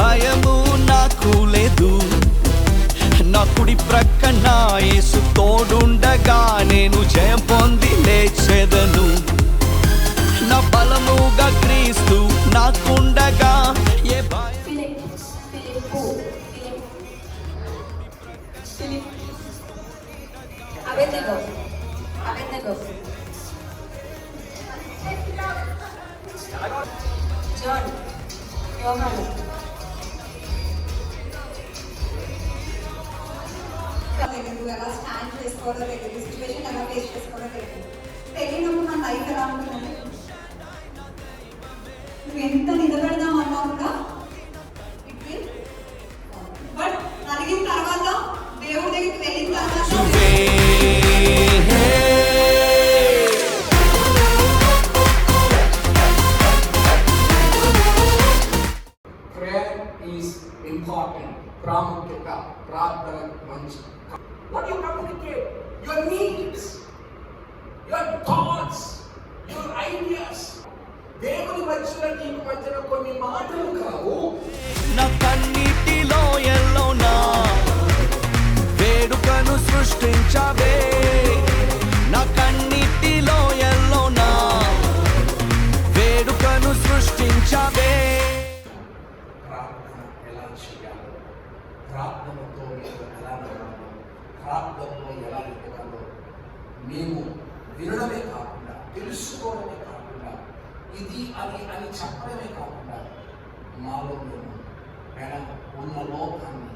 భయము నాకు లేదు, నా కుడి ప్రక్కన యేసు తోడుండగా నేను జయం పొంది లేచెదను. నా బలముగా క్రీస్తు నాకుండగా ఏ భయం. John, Johan. ఎలా స్టాండ్ చేసుకోవాలో తెలియదు, సిచ్యువేషన్ ఎలా ఫేస్ చేసుకోవాలో తెలియదు. తెలియనప్పుడు మన లైఫ్ ఎలా ఉంటుందంటే నువ్వు ఎంత నిలబెడదాం అన్నా కూడా బట్ జరిగిన తర్వాత దేవుడి దగ్గరికి వెళ్ళిన తర్వాత important, ప్రాముఖ్యత ప్రార్థన మంచి. What you communicate, your needs, your thoughts, your ideas. దేవుని మధ్యలో నీకు మధ్యన కొన్ని మాటలు కావు. నా కన్నిటిలో ఎల్లోనా వేడుకను సృష్టించవే, నా కన్నిటిలో ఎల్లోనా వేడుకను సృష్టించవే. ప్రార్థనతో మీరు ఎలా నడవాలో, ప్రార్థనలో ఎలా ఎదగాలో మేము వినడమే కాకుండా, తెలుసుకోవడమే కాకుండా, ఇది అది అని చెప్పడమే కాకుండా మాలో మేము ఉన్న లోకాన్ని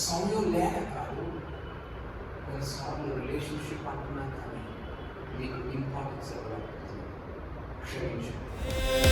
సమయం లేక కాదు, కొన్నిసార్లు రిలేషన్షిప్ అంటున్నాం కానీ మీకు ఇంపార్టెన్స్ ఇవ్వడం క్షమించండి.